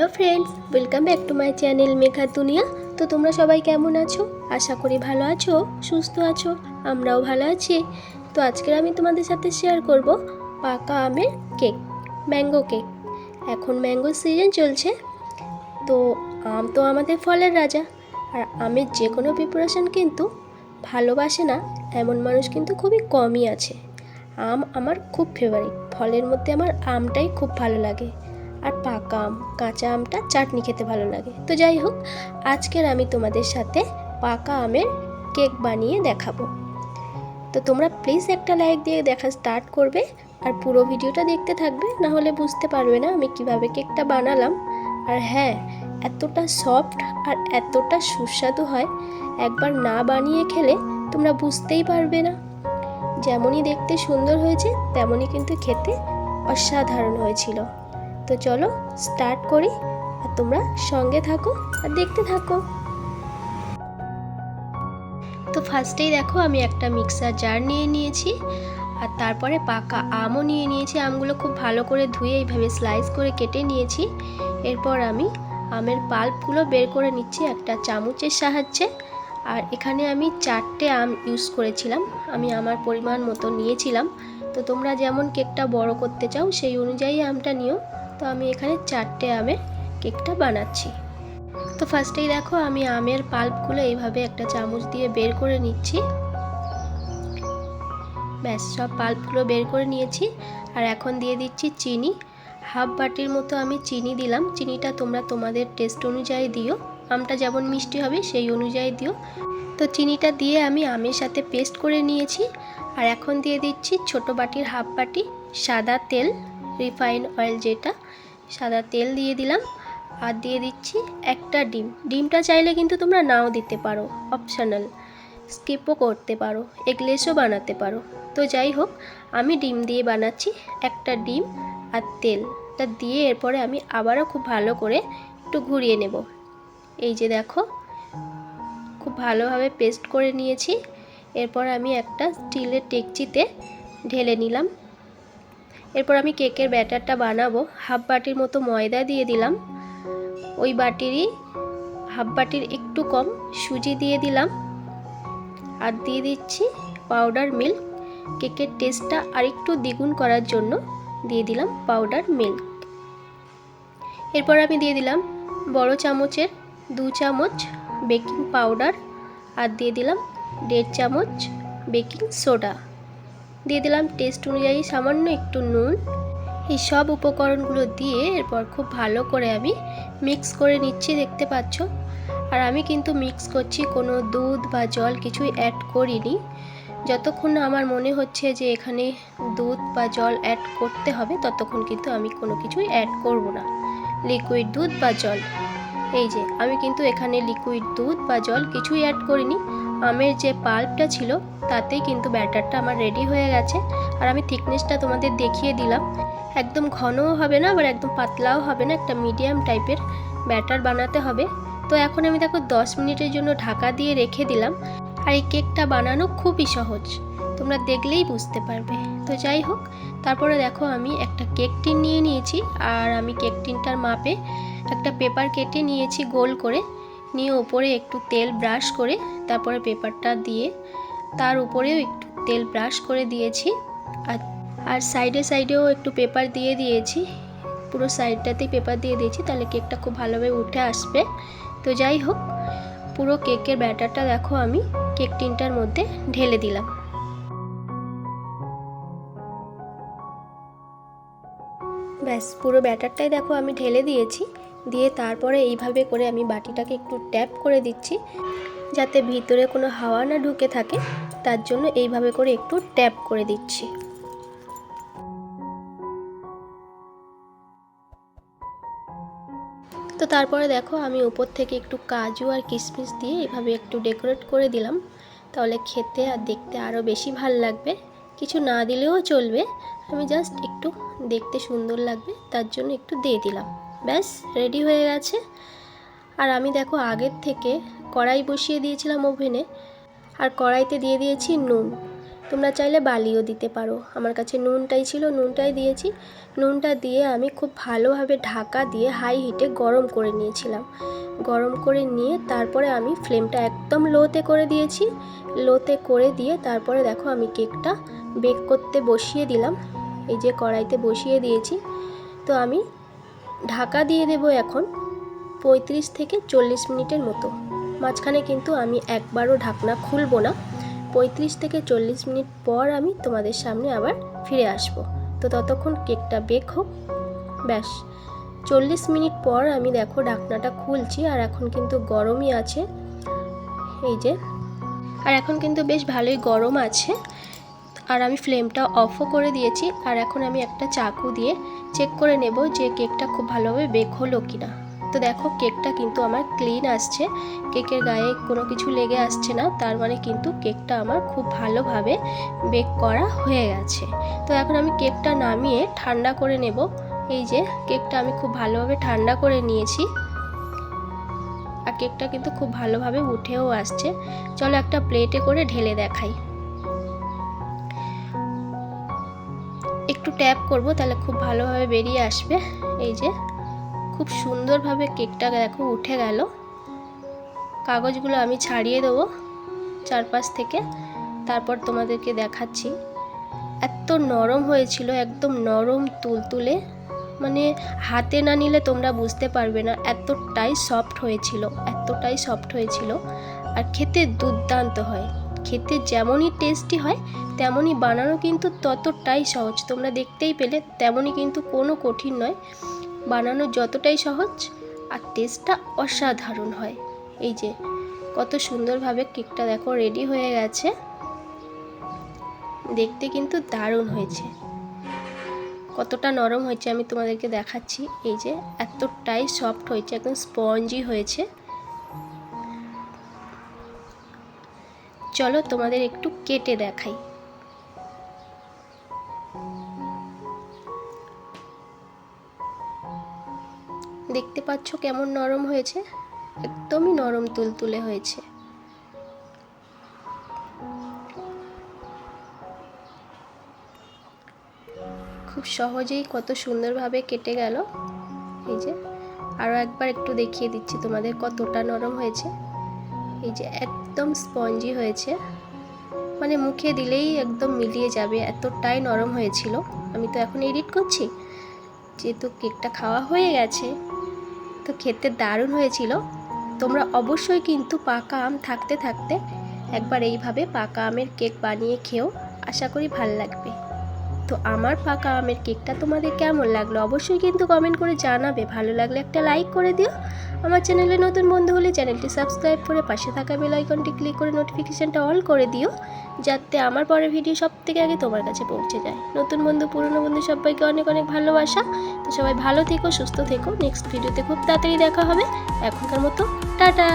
Hello friends, welcome back to my channel Megha Duniya. तो তোমরা সবাই কেমন আছো? আশা করি ভালো আছো, সুস্থ আছো। আমরাও ভালো আছি। তো আজকে আমি তোমাদের সাথে শেয়ার করব পাকা আমের কেক, ম্যাঙ্গো কেক। এখন ম্যাঙ্গো সিজন চলছে, তো আম তো আমাদের ফলের রাজা। আর আমের যে কোনো প্রিপারেশন কিন্তু ভালোবাসে না এমন মানুষ কিন্তু খুবই কমই আছে। আম আমার খুব ফেভারিট, ফলের মধ্যে আমার আমটাই খুব ভালো লাগে। আর পাকা আম, কাঁচা আমটা চাটনি খেতে ভালো লাগে। তো যাই হোক, আজকের আমি তোমাদের সাথে পাকা আমের কেক বানিয়ে দেখাবো। তো তোমরা প্লিজ একটা লাইক দিয়ে দেখা স্টার্ট করবে আর পুরো ভিডিওটা দেখতে থাকবে, না হলে বুঝতে পারবে না আমি কিভাবে কেকটা বানালাম। আর হ্যাঁ, এতটা সফট আর এতটা সুস্বাদু হয়, একবার না বানিয়ে খেলে তোমরা বুঝতেই পারবে না। যেমনই দেখতে সুন্দর হয়েছে তেমনই কিন্তু খেতে অসাধারণ হয়েছিল। তো চলো স্টার্ট করি, আর তোমরা সঙ্গে থাকো আর দেখতে থাকো। তো ফার্স্টেই দেখো আমি একটা মিক্সার জার নিয়ে নিয়েছি, আর তারপরে পাকা আমও নিয়ে নিয়েছি। আমগুলো খুব ভালো করে ধুয়ে এইভাবে স্লাইস করে কেটে নিয়েছি। এরপর আমি আমের পাল্পগুলো বের করে নিচ্ছি একটা চামচের সাহায্যে। আর এখানে আমি 4টে আম ইউজ করেছিলাম, আমি আমার পরিমাণ মতো নিয়েছিলাম। তো তোমরা যেমন কেকটা বড় করতে চাও সেই অনুযায়ী আমটা নিও। তো আমি এখানে 4টে আমের কেকটা বানাচ্ছি। তো ফার্স্টেই দেখো আমি আমের পাল্পগুলো এইভাবে একটা চামচ দিয়ে বের করে নিচ্ছি। ব্যাস, সব পাল্পগুলো বের করে নিয়েছি। আর এখন দিয়ে দিচ্ছি চিনি। হাফ বাটির মতো আমি চিনি দিলাম। চিনিটা তোমরা তোমাদের টেস্ট অনুযায়ী দিও, আমটা যেমন মিষ্টি হবে সেই অনুযায়ী দিও। তো চিনিটা দিয়ে আমি আমের সাথে পেস্ট করে নিয়েছি। আর এখন দিয়ে দিচ্ছি ছোট বাটির হাফ বাটি সাদা তেল, রিফাইন অয়েল যেটা, সাদা তেল দিয়ে দিলাম। আর দিয়ে দিচ্ছি একটা ডিম। ডিমটা চাইলে কিন্তু তোমরা নাও দিতে পারো, অপশনাল, স্কিপও করতে পারো, এগলেসও বানাতে পারো। তো যাই হোক, আমি ডিম দিয়ে বানাচ্ছি। একটা ডিম আর তেলটা দিয়ে এরপরে আমি আবারও খুব ভালো করে একটু ঘুরিয়ে নেব। এই যে দেখো, খুব ভালোভাবে পেস্ট করে নিয়েছি। এরপর আমি একটা স্টিলের ডেকচিতে ঢেলে নিলাম। এরপর আমি কেকের ব্যাটারটা বানাবো। হাফ বাটির মতো ময়দা দিয়ে দিলাম, ওই বাটিরই হাফ বাটির একটু কম সুজি দিয়ে দিলাম। আর দিয়ে দিচ্ছি পাউডার মিল্ক, কেকের টেস্টটা আরেকটু দ্বিগুণ করার জন্য দিয়ে দিলাম পাউডার মিল্ক। এরপর আমি দিয়ে দিলাম বড় চামচের 2 চামচ বেকিং পাউডার, আর দিয়ে দিলাম 1.5 চামচ বেকিং সোডা, দিয়ে দিলাম টেস্ট অনুযায়ী সামান্য একটু নুন। এই সব উপকরণগুলো দিয়ে এরপর খুব ভালো করে আমি মিক্স করে নিচ্ছি, দেখতে পাচ্ছ। আর আমি কিন্তু মিক্স করছি, কোনো দুধ বা জল কিছুই অ্যাড করিনি। যতক্ষণ না আমার মনে হচ্ছে যে এখানে দুধ বা জল অ্যাড করতে হবে ততক্ষণ কিন্তু আমি কোনো কিছুই অ্যাড করব না, লিকুইড দুধ বা জল। এই যে আমি কিন্তু এখানে লিকুইড দুধ বা জল কিছুই অ্যাড করিনি। আমের যে পাল্পটা ছিল তাতেই কিন্তু ব্যাটারটা আমার রেডি হয়ে গেছে। আর আমি থিকনেসটা তোমাদের দেখিয়ে দিলাম, একদম ঘনও হবে না আবার একদম পাতলাও হবে না, একটা মিডিয়াম টাইপের ব্যাটার বানাতে হবে। তো এখন আমি দেখো 10 মিনিটের জন্য ঢাকা দিয়ে রেখে দিলাম। আর এই কেকটা বানানো খুবই সহজ, তোমরা দেখলেই বুঝতে পারবে। তো যাই হোক, তারপরে দেখো আমি একটা কেক টিন নিয়ে নিয়েছি। আর আমি কেক টিনটার মাপে একটা পেপার কেটে নিয়েছি গোল করে, নিয়ে ওপরে একটু তেল ব্রাশ করে তারপরে পেপারটা দিয়ে তার উপরেও একটু তেল ব্রাশ করে দিয়েছি। আর সাইডেও একটু পেপার দিয়ে দিয়েছি, পুরো সাইডটাতেই পেপার দিয়ে দিয়েছি, তাহলে কেকটা খুব ভালোভাবে উঠে আসবে। তো যাই হোক, পুরো কেকের ব্যাটারটা দেখো আমি কেক টিনটার মধ্যে ঢেলে দিলাম। ব্যাস, পুরো ব্যাটারটাই দেখো আমি ঢেলে দিয়েছি। দিয়ে তারপরে এইভাবে করে আমি বাটিটাকে একটু ট্যাপ করে দিচ্ছি, যাতে ভিতরে কোনো হাওয়া না ঢুকে থাকে, তার জন্য এইভাবে করে একটু ট্যাপ করে দিচ্ছি। তো তারপরে দেখো আমি উপর থেকে একটু কাজু আর কিশমিশ দিয়ে এভাবে একটু ডেকোরেট করে দিলাম, তাহলে খেতে আর দেখতে আরও বেশি ভাল লাগবে। কিছু না দিলেও চলবে, আমি জাস্ট একটু দেখতে সুন্দর লাগবে তার জন্য একটু দিয়ে দিলাম। ব্যাস, রেডি হয়ে গেছে। আর আমি দেখো আগের থেকে কড়াই বসিয়ে দিয়েছিলাম ওভেনে, আর কড়াইতে দিয়ে দিয়েছি নুন। তোমরা চাইলে বালিও দিতে পারো। আমার কাছে নুনটাই ছিল, নুনটাই দিয়েছি। নুনটা দিয়ে আমি খুব ভালোভাবে ঢাকা দিয়ে হাই হিটে গরম করে নিয়েছিলাম। গরম করে নিয়ে তারপরে আমি ফ্লেমটা একদম লোতে করে দিয়েছি। লোতে করে দিয়ে তারপরে দেখো আমি কেকটা বেক করতে বসিয়ে দিলাম। এই যে কড়াইতে বসিয়ে দিয়েছি। তো আমি ঢাকা দিয়ে দেব এখন 35 থেকে 40 মিনিটের মতো। মাঝখানে কিন্তু আমি একবারও ঢাকনা খুলবো না। 35 থেকে 40 মিনিট পর আমি তোমাদের সামনে আবার ফিরে আসব। তো ততক্ষণ কেকটা বেক হোক। ব্যাস 40 মিনিট পর আমি দেখো ঢাকনাটা খুলছি, আর এখন কিন্তু গরমই আছে। এই যে, আর এখন কিন্তু বেশ ভালোই গরম আছে। আর আমি ফ্লেমটা অফও করে দিয়েছি। আর এখন আমি একটা চাকু দিয়ে চেক করে নেব যে কেকটা খুব ভালোভাবে বেক হলো কিনা। তো দেখো কেকটা কিন্তু আমার ক্লিন আসছে, কেকের গায়ে কোনো কিছু লেগে আসছে না, তার মানে কিন্তু কেকটা আমার খুব ভালোভাবে বেক করা হয়ে গেছে। তো এখন আমি কেকটা নামিয়ে ঠান্ডা করে নেব। এই যে কেকটা আমি খুব ভালোভাবে ঠান্ডা করে নিয়েছি, আর কেকটা কিন্তু খুব ভালোভাবে উঠেও আসছে। চলো একটা প্লেটে করে ঢেলে দেখাই। একটু ট্যাপ করব, তাহলে খুব ভালোভাবে বেরিয়ে আসবে। এই যে খুব সুন্দরভাবে কেকটা দেখো উঠে গেল। কাগজগুলো আমি ছাড়িয়ে দেবো চারপাশ থেকে, তারপর তোমাদেরকে দেখাচ্ছি। এত নরম হয়েছিল, একদম নরম তুলতুলে, মানে হাতে না নিলে তোমরা বুঝতে পারবে না, এতটাই সফট হয়েছিল, এতটাই সফট হয়েছিল। আর খেতে দুর্দান্ত হয়, খেতে যেমনই টেস্টি হয় তেমনই বানানো কিন্তু ততটাই সহজ। তোমরা দেখতেই পেলে, তেমনই কিন্তু কোনো কঠিন নয়, বানানো যতটাই সহজ আর টেস্টটা অসাধারণ হয়। এই যে কত সুন্দরভাবে কেকটা দেখো রেডি হয়ে গেছে, দেখতে কিন্তু দারুণ হয়েছে। কতটা নরম হয়েছে আমি তোমাদেরকে দেখাচ্ছি। এই যে এতটাই সফট হয়েছে, একদম স্পঞ্জি হয়েছে। চলো তোমাদের একটু কেটে দেখাই। দেখতে পাচ্ছ কেমন নরম হয়েছে, একদমই নরম তুলতুলে হয়েছে। খুব সহজেই কত সুন্দরভাবে কেটে গেল। এই যে আরও একবার একটু দেখিয়ে দিচ্ছি তোমাদের কতটা নরম হয়েছে। এই যে একদম স্পঞ্জি হয়েছে, মানে মুখে দিলেই একদম মিলিয়ে যাবে, এতটাই নরম হয়েছিল। আমি তো এখন এডিট করছি, যেহেতু কেকটা খাওয়া হয়ে গেছে। তো খেতে দারুণ হয়েছিল। তোমরা অবশ্যই কিন্তু পাকা আম থাকতে থাকতে একবার এইভাবে পাকা আমের কেক বানিয়ে খেও, আশা করি ভালো লাগবে। তো আমার পাকা আমের কেকটা তোমাদের কেমন লাগলো অবশ্যই কিন্তু কমেন্ট করে জানাবে। ভালো লাগলে একটা লাইক করে দিও। আমার চ্যানেলে নতুন বন্ধু হলে চ্যানেলটি সাবস্ক্রাইব করে পাশে থাকা বেল আইকনটি ক্লিক করে নোটিফিকেশানটা অল করে দিও, যাতে আমার পরের ভিডিও সব থেকে আগে তোমার কাছে পৌঁছে যায়। নতুন বন্ধু পুরনো বন্ধু সবাইকে অনেক অনেক ভালোবাসা। তো সবাই ভালো থেকো, সুস্থ থেকো। নেক্সট ভিডিওতে খুব তাড়াতাড়ি দেখা হবে। এখনকার মতো টাটা।